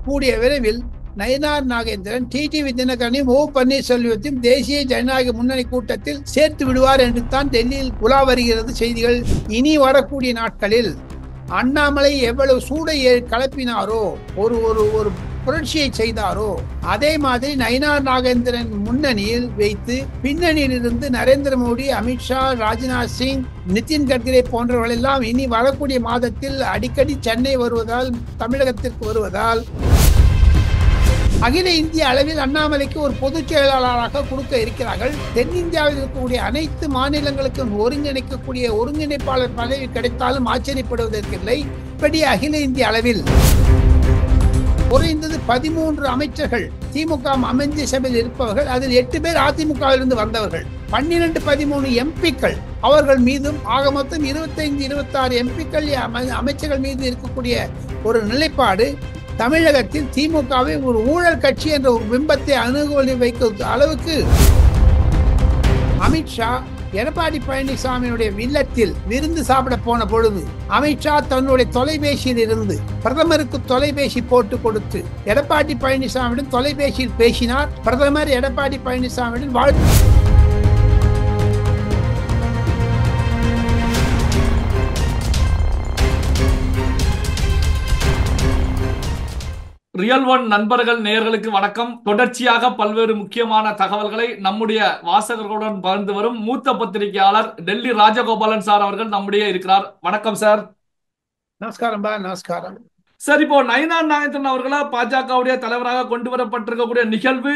கூடிய விரைவில் நயினார் நாகேந்திரன் டிடிவி தினகரனையும் பன்னீர்செல்வத்தையும் தேசிய ஜனநாயக முன்னணி கூட்டத்தில் சேர்த்து விடுவார் என்று தான் டெல்லியில் உலா வருகிறது செய்திகள். இனி வரக்கூடிய நாட்களில் அண்ணாமலை எவ்வளவு சூடை கலப்பினாரோ, ஒரு ஒரு ஒரு புரட்சியை செய்தாரோ, அதே மாதிரி நயினார் நாகேந்திரன் முன்னணியில் வைத்து பின்னணியில் இருந்து நரேந்திர மோடி, அமித்ஷா, ராஜ்நாத் சிங், நிதின் கட்கரி போன்றவர்கள் எல்லாம் இனி வரக்கூடிய மாதத்தில் அடிக்கடி சென்னை வருவதால், தமிழகத்திற்கு வருவதால் அகில இந்திய அளவில் அண்ணாமலைக்கு ஒரு பொதுச் செயலாளராக கொடுக்க இருக்கிறார்கள். தென்னிந்தியாவில் இருக்கக்கூடிய அனைத்து மாநிலங்களுக்கும் ஒருங்கிணைக்கக்கூடிய ஒருங்கிணைப்பாளர் பதவி கிடைத்தாலும் ஆச்சரியப்படுவதற்கில்லை. இப்படி அகில இந்திய அளவில் குறைந்தது 13 அமைச்சர்கள் திமுக அமைஞ்ச சபையில் இருப்பவர்கள், அதில் 8 பேர் அதிமுகவிலிருந்து வந்தவர்கள். 12, 13 எம்பிக்கள் அவர்கள் மீதும், ஆக மொத்தம் 25, 26 எம்பிக்கள் அமைச்சர்கள் மீது இருக்கக்கூடிய ஒரு நிலைப்பாடு தமிழகத்தில் திமுகவை ஒரு ஊழல் கட்சி என்ற ஒரு பிம்பத்தை அணுகொலி வைக்கும் அளவுக்கு அமித்ஷா எடப்பாடி பழனிசாமியுடைய இல்லத்தில் விருந்து சாப்பிட போன பொழுது அமித்ஷா தன்னுடைய தொலைபேசியில் இருந்து பிரதமருக்கு தொலைபேசி போட்டு கொடுத்து எடப்பாடி பழனிசாமியுடன் தொலைபேசியில் பேசினார். பிரதமர் எடப்பாடி பழனிசாமியுடன் வாழ்த்து ரியல் ஒன் நண்பர்கள் நேயர்களுக்கு வணக்கம். தொடர்ச்சியாக பல்வேறு முக்கியமான தகவல்களை நம்முடைய வாசகர்களுடன் பகிர்ந்து வரும் மூத்த பத்திரிகையாளர் டெல்லி ராஜகோபாலன் சார் அவர்கள் நம்முடைய இருக்கிறார். வணக்கம் சார். நமஸ்காரம். நமஸ்காரம் சார், இப்போ நயினார் நாகேந்திரன் அவர்களை பாஜகவுடைய தலைவராக கொண்டு வரப்பட்டிருக்கக்கூடிய நிகழ்வு,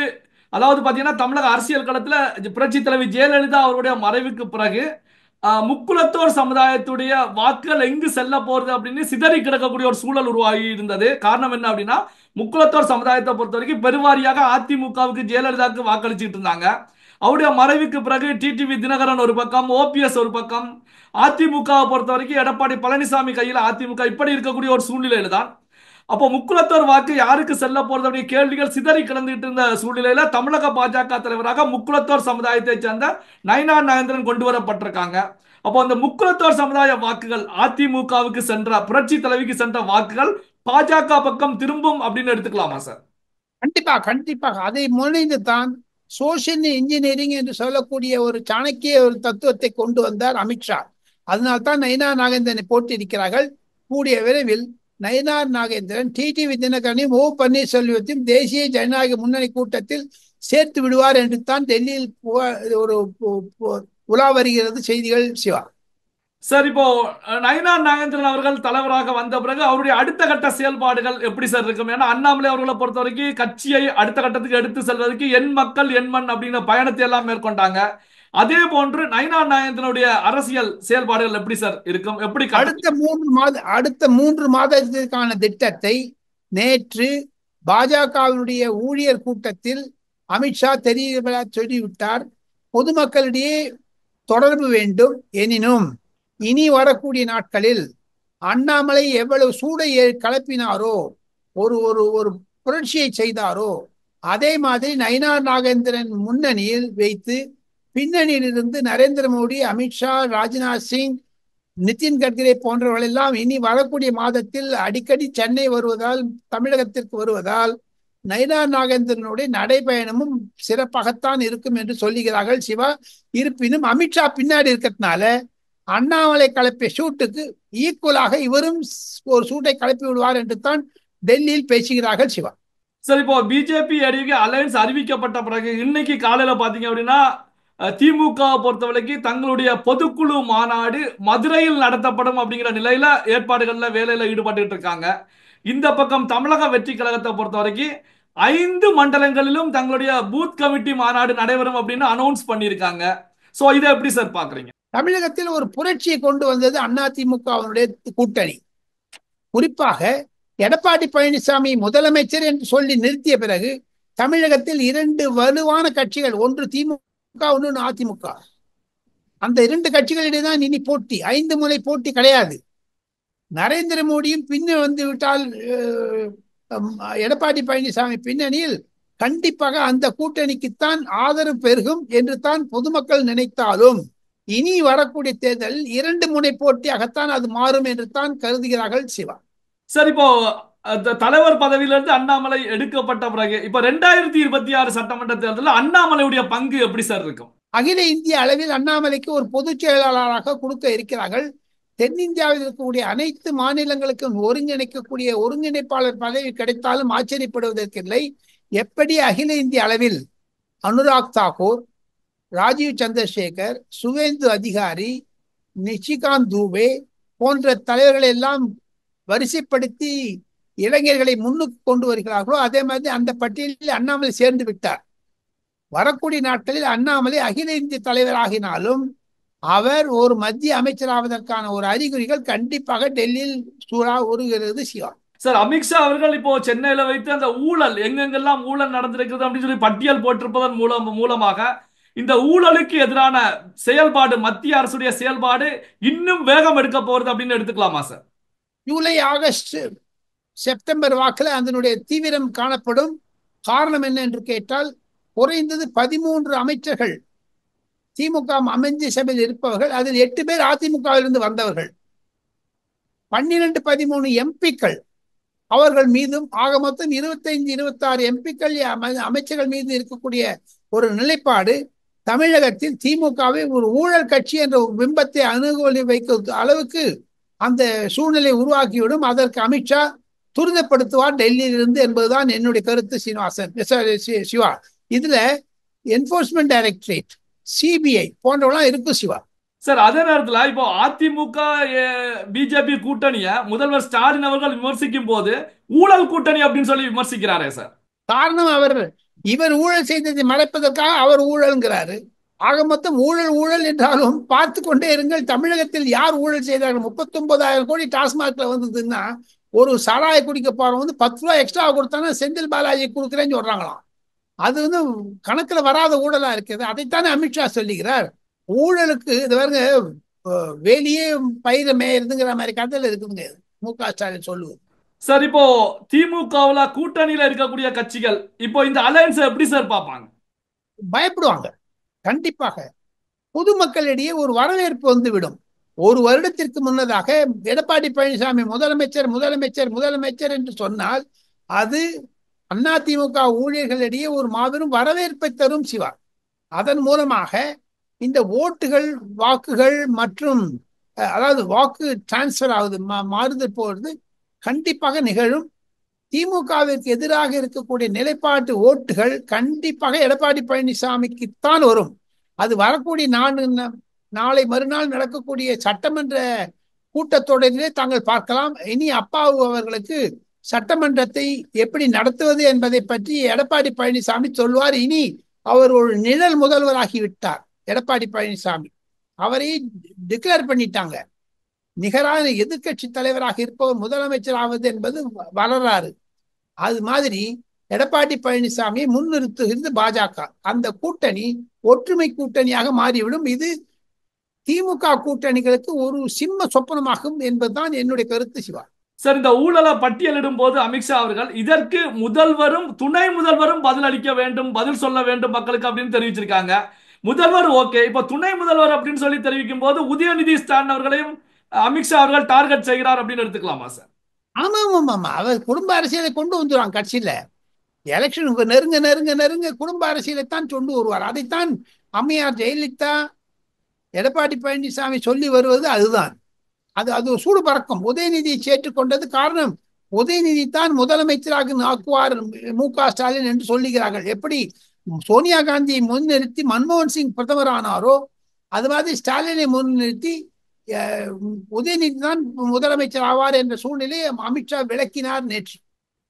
அதாவது பாத்தீங்கன்னா தமிழக அரசியல் களத்துல புரட்சி தலைவி ஜெயலலிதா அவருடைய மறைவுக்கு பிறகு முக்குலத்தோர் சமுதாயத்துடைய வாக்குகள் எங்கு செல்ல போறது அப்படின்னு சிதறி கிடக்கக்கூடிய ஒரு சூழல் உருவாகி இருந்தது. காரணம் என்ன அப்படின்னா, முக்குலத்தோர் சமுதாயத்தை பொறுத்த வரைக்கும் பெருவாரியாக அதிமுகவுக்கு ஜெயலலிதாவுக்கு வாக்களிச்சுட்டு இருந்தாங்க. அவருடைய மறைவுக்கு பிறகு டிடிவி தினகரன் ஒரு பக்கம், ஓபிஎஸ் ஒரு பக்கம், அதிமுகவை பொறுத்த வரைக்கும் எடப்பாடி பழனிசாமி கையில் அதிமுக, இப்படி இருக்கக்கூடிய ஒரு சூழ்நிலையில தான் அப்போ முக்குலத்தோர் வாக்கு யாருக்கு செல்ல போறது அப்படிங்கிற கேள்விகள் சிதறி கிடந்துட்டு இருந்த சூழ்நிலையில தமிழக பாஜக தலைவராக முக்குலத்தோர் சமுதாயத்தை சேர்ந்த நயினார் நாகேந்திரன் கொண்டு வரப்பட்டிருக்காங்க. அப்போ அந்த முக்குலத்தோர் சமுதாய வாக்குகள் அதிமுகவுக்கு சென்ற, புரட்சி தலைவிக்கு சென்ற வாக்குகள் பாஜக பக்கம் திரும்பும் அப்படின்னு எடுத்துக்கலாமா சார்? கண்டிப்பாக அதை முனைந்து தான் சோசியல் இன்ஜினியரிங் என்று சொல்லக்கூடிய ஒரு சாணக்கிய ஒரு தத்துவத்தை கொண்டு வந்தார் அமித்ஷா. அதனால்தான் நயினார் நாகேந்திரனை போட்டிருக்கிறார்கள். கூடிய விரைவில் நயினார் நாகேந்திரன் டிடிவி தினகரனையும் பன்னீர்செல்வத்தையும் தேசிய ஜனநாயக முன்னணி கூட்டத்தில் சேர்த்து விடுவார் என்று தான் டெல்லியில் ஒரு உலா வருகிறது செய்திகள். சிவா சார், இப்போ நயினார் நாகேந்திரன் அவர்கள் தலைவராக வந்த பிறகு அவருடைய அடுத்த கட்ட செயல்பாடுகள் எப்படி சார் இருக்கும்? ஏன்னா அண்ணாமலை அவர்களை பொறுத்த வரைக்கும் கட்சியை அடுத்த கட்டத்துக்கு எடுத்து செல்வதற்கு என் மக்கள் என் மண் அப்படிங்கிற பயணத்தை எல்லாம் மேற்கொண்டாங்க. அதே போன்று நயினார் நாகேந்திரனுடைய அரசியல் செயல்பாடுகள் எப்படி சார் இருக்கும்? எப்படி அடுத்த 3 மாதத்திற்கான திட்டத்தை நேற்று பாஜகவினுடைய ஊழியர் கூட்டத்தில் அமித்ஷா சொல்லிவிட்டார். பொதுமக்களிடையே தொடர்பு வேண்டும். எனினும் இனி வரக்கூடிய நாட்களில் அண்ணாமலை எவ்வளவு சூடை கலப்பினாரோ, ஒரு ஒரு ஒரு புரட்சியை செய்தாரோ, அதே மாதிரி நயினார் நாகேந்திரன் முன்னணியில் வைத்து பின்னணியில் இருந்து நரேந்திர மோடி, அமித்ஷா, ராஜ்நாத் சிங், நிதின் கட்கரி போன்றவர்கள் எல்லாம் இனி வரக்கூடிய மாதத்தில் அடிக்கடி சென்னை வருவதால், தமிழகத்திற்கு வருவதால் நயினார் நாகேந்திரனுடைய நடைபயணமும் சிறப்பாகத்தான் இருக்கும் என்று சொல்லுகிறார்கள். சிவா, இருப்பினும் அமித்ஷா பின்னாடி இருக்கிறதுனால அண்ணாமலை கலப்பிய சூட்டுக்கு ஈக்குவலாக இவரும் ஒரு சூட்டை கலப்பி விடுவார் என்று தான் டெல்லியில் பேசுகிறார்கள். சிவா சார், இப்போ பிஜேபி ஏடிஎம்கே அலையன்ஸ் அறிவிக்கப்பட்ட பிறகு இன்னைக்கு காலையில பாத்தீங்க அப்படின்னா திமுக பொறுத்தவரைக்கும் தங்களுடைய பொதுக்குழு மாநாடு மதுரையில் நடத்தப்படும் அப்படிங்கிற நிலையில ஏற்பாடுகள்ல வேலையில ஈடுபட்டு இருக்காங்க. இந்த பக்கம் தமிழக வெற்றி கழகத்தை பொறுத்த வரைக்கும் 5 மண்டலங்களிலும் தங்களுடைய பூத் கமிட்டி மாநாடு நடைபெறும் அப்படின்னு அனௌன்ஸ் பண்ணியிருக்காங்க. சோ இதை எப்படி சார் பாக்குறீங்க? தமிழகத்தில் ஒரு புரட்சியை கொண்டு வந்தது அதிமுகவினுடைய கூட்டணி. குறிப்பாக எடப்பாடி பழனிசாமி முதலமைச்சர் என்று சொல்லி நிறுத்திய பிறகு தமிழகத்தில் 2 வலுவான கட்சிகள், ஒன்று திமுக, ஒன்று அதிமுக. அந்த 2 கட்சிகளிடையே தான் இனி போட்டி. 5 முறை போட்டி கிடையாது. நரேந்திர மோடியும் பின்ன வந்து விட்டால் எடப்பாடி பழனிசாமி பின்னணியில் கண்டிப்பாக அந்த கூட்டணிக்குத்தான் ஆதரவு பெருகும் என்று தான் பொதுமக்கள் நினைத்தாலும் இனி வரக்கூடிய தேர்தலில் 2 முனை போட்டியாகத்தான் அது மாறும் என்று தான் கருதுகிறார்கள். சிவா சார், இப்போ தலைவர் பதவியிலிருந்து அண்ணாமலை எடுக்கப்பட்ட பிறகு இப்ப 2026 சட்டமன்ற தேர்தலில் அண்ணாமலையுடைய பங்கு எப்படி சார் இருக்கும்? அகில இந்திய அளவில் அண்ணாமலைக்கு ஒரு பொதுச் செயலாளராக கொடுக்க இருக்கிறார்கள். தென்னிந்தியாவில் இருக்கக்கூடிய அனைத்து மாநிலங்களுக்கும் ஒருங்கிணைக்கக்கூடிய ஒருங்கிணைப்பாளர் பதவி கிடைத்தாலும் ஆச்சரியப்படுவதற்கில்லை. எப்படி அகில இந்திய அளவில் அனுராக் தாக்கூர், ராஜீவ் சந்திரசேகர், சுவேந்து அதிகாரி, நிஷிகாந்த் தூபே போன்ற தலைவர்களை எல்லாம் வரிசைப்படுத்தி இளைஞர்களை முன்னுக்கு கொண்டு வருகிறார்களோ அதே மாதிரி அந்த பட்டியலில் அண்ணாமலை சேர்ந்து விட்டார். வரக்கூடிய நாட்களில் அண்ணாமலை அகில இந்திய தலைவர் ஆகினாலும் அவர் ஒரு மத்திய அமைச்சராவதற்கான ஒரு அறிகுறிகள் கண்டிப்பாக டெல்லியில் சூறா உருகிறது. சிவா சார், அமித்ஷா அவர்கள் இப்போ சென்னையில வைத்து அந்த ஊழல் எங்கெங்கெல்லாம் ஊழல் நடந்திருக்கிறது அப்படின்னு சொல்லி பட்டியல் போட்டிருப்பதன் மூலமாக இந்த ஊழலுக்கு எதிரான செயல்பாடு, மத்திய அரசுடைய செயல்பாடு இன்னும் வேகம் எடுக்க போறது அப்படின்னு எடுத்துக்கலாமா சார்? ஜூலை, ஆகஸ்ட், செப்டம்பர் வாக்கில் அதனுடைய தீவிரம் காணப்படும். காரணம் என்ன என்று கேட்டால், குறைந்தது 13 அமைச்சர்கள் திமுக அமைஞ்ச சபையில் இருப்பவர்கள், அதில் 8 பேர் அதிமுகவிலிருந்து வந்தவர்கள், 12, 13 எம்பிக்கள் அவர்கள் மீதும் ஆக மொத்தம் 25, 26 எம்பிக்கள் அமைச்சர்கள் மீது இருக்கக்கூடிய ஒரு நிலைப்பாடு தமிழகத்தில் திமுகவை ஒரு ஊழல் கட்சி என்ற ஒரு பிம்பத்தை அணுகொலி வைக்க அளவுக்கு அந்த சூழ்நிலை உருவாக்கிவிடும். அதற்கு அமித்ஷா துரிதப்படுத்துவார் டெல்லியிலிருந்து என்பதுதான் என்னுடைய கருத்து. சீனிவாசன், சிவா, இதுல என்போர்ஸ்மெண்ட் டைரக்டரேட், சிபிஐ போன்றவெல்லாம் இருக்கும். சிவா சார், அதே நேரத்தில் இப்போ அதிமுக பிஜேபி கூட்டணிய முதல்வர் ஸ்டாலின் அவர்கள் விமர்சிக்கும் போது ஊழல் கூட்டணி அப்படின்னு சொல்லி விமர்சிக்கிறாரே சார். காரணம், இவர் ஊழல் செய்ததை மறைப்பதற்காக அவர் ஊழல்ங்கிறாரு. ஆக மொத்தம் ஊழல் ஊழல் என்றாலும் பார்த்து கொண்டே இருங்கள். தமிழகத்தில் யார் ஊழல் செய்தார்கள்? 39,000 கோடி டாஸ்மாக்ல வந்ததுன்னா ஒரு சாராய குடிக்க போறவங்க வந்து 10 ரூபாய் எக்ஸ்ட்ரா கொடுத்தானா செந்தில் பாலாஜி கொடுக்குறேன்னு சொல்றாங்களாம். அது வந்து கணக்குல வராத ஊழலா இருக்குது. அதைத்தானே அமித்ஷா சொல்லுகிறார். ஊழலுக்கு இது பாருங்க, வேலியே பயிர மேயறதுங்கிற மாதிரி கதையில இருக்குதுங்க மு.க. ஸ்டாலின் சொல்லுவது. சார், இப்போ திமுகவுல கூட்டணியில இருக்கக்கூடிய கட்சிகள் இப்போ இந்த அலையன்ஸ் எப்படி சார் பார்ப்பாங்க? பயப்படுவாங்க. கண்டிப்பாக பொதுமக்களிடையே ஒரு வரவேற்பு வந்துவிடும். ஒரு வருடத்திற்கு முன்னதாக எடப்பாடி பழனிசாமி முதலமைச்சர் முதலமைச்சர் முதலமைச்சர் என்று சொன்னால் அது அதிமுக ஊழியர்களிடையே ஒரு மாபெரும் வரவேற்பை தரும். சிவா, அதன் மூலமாக இந்த ஓட்டுகள், வாக்குகள் மற்றும் அதாவது வாக்கு டிரான்ஸ்பர் ஆகுது, மாறுதல் போறது கண்டிப்பாக நிகழும். திமுகவிற்கு எதிராக இருக்கக்கூடிய நிலைப்பாட்டு ஓட்டுகள் கண்டிப்பாக எடப்பாடி பழனிசாமிக்குத்தான் வரும். அது வரக்கூடிய நாளை மறுநாள் நடக்கக்கூடிய சட்டமன்ற கூட்டத்தொடரிலே தாங்கள் பார்க்கலாம். இனி அப்பாவு அவர்களுக்கு சட்டமன்றத்தை எப்படி நடத்துவது என்பதை பற்றி எடப்பாடி பழனிசாமி சொல்வார். இனி அவர் ஒரு நிழல் முதல்வராகிவிட்டார். எடப்பாடி பழனிசாமி அவரை டிக்ளேர் பண்ணிட்டாங்க. நிகரான எதிர்கட்சி தலைவராக இருப்பவர் முதலமைச்சர் ஆவது என்பது வரலாறு. அது மாதிரி எடப்பாடி பழனிசாமியை முன்னிறுத்துகிறது பாஜக. அந்த கூட்டணி ஒற்றுமை கூட்டணியாக மாறிவிடும். இது திமுக கூட்டணிகளுக்கு ஒரு சிம்ம சொப்பனமாகும் என்பதுதான் என்னுடைய கருத்து. சிவா சார், இந்த ஊழலை பட்டியலிடும் போது அமித்ஷா அவர்கள் இதற்கு முதல்வரும் துணை முதல்வரும் பதில் அளிக்க வேண்டும், பதில் சொல்ல வேண்டும் மக்களுக்கு அப்படின்னு தெரிவிச்சிருக்காங்க. முதல்வர் ஓகே, இப்ப துணை முதல்வர் அப்படின்னு சொல்லி தெரிவிக்கும் போது உதயநிதி ஸ்டாலின் அவர்களையும் அமித்ஷா அவர்கள் டார்கெட் செய்கிறார் அப்படின்னு எடுத்துக்கலாமா சார்? ஆமா ஆமா ஆமா, அவர் குடும்ப அரசியலை கொண்டு வந்துருவாங்க. கட்சியில எலெக்ஷனுக்கு நெருங்க நெருங்க நெருங்க குடும்ப அரசியலைத்தான் கொண்டு வருவார். அதைத்தான் அம்மையார் ஜெயலலிதா, எடப்பாடி பழனிசாமி சொல்லி வருவது அதுதான். அது ஒரு சூடு பறக்கும். உதயநிதியை சேர்த்துக்கொண்டது காரணம், உதயநிதி தான் முதலமைச்சராக ஆக்குவார் மு.க. ஸ்டாலின் என்று சொல்லுகிறார்கள். எப்படி சோனியா காந்தியை முன்னிறுத்தி மன்மோகன் சிங் பிரதமர் ஆனாரோ அது மாதிரி ஸ்டாலினை முன்னிறுத்தி உதயநிதி தான் முதலமைச்சர் ஆவார் என்ற சூழ்நிலையை அமித்ஷா விளக்கினார் நேற்று.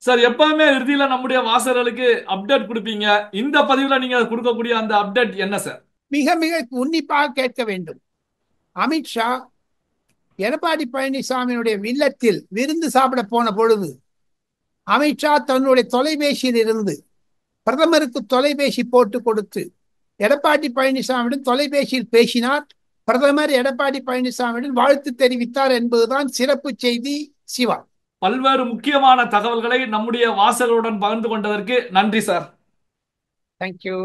சார், எப்பவுமே இறுதியில நம்முடைய வாசகர்களுக்கு அப்டேட் கொடுப்பீங்க. இந்த பதிவுல நீங்க கொடுக்கக்கூடிய அந்த அப்டேட் என்ன சார்? மிக மிக உன்னிப்பாக கேட்க வேண்டும். அமித்ஷா எடப்பாடி பழனிசாமியினுடைய இல்லத்தில் விருந்து சாப்பிட போன பொழுது அமித்ஷா தன்னுடைய தொலைபேசியில் இருந்து பிரதமருக்கு தொலைபேசி போட்டு கொடுத்து எடப்பாடி பழனிசாமியுடன் தொலைபேசியில் பேசினார். பிரதமர் எடப்பாடி பழனிசாமியுடன் வாழ்த்து தெரிவித்தார் என்பதுதான் சிறப்பு செய்தி. சிவா, பல்வேறு முக்கியமான தகவல்களை நம்முடைய வாசகர்களுடன் பகிர்ந்து கொண்டதற்கு நன்றி சார். தேங்க்யூ.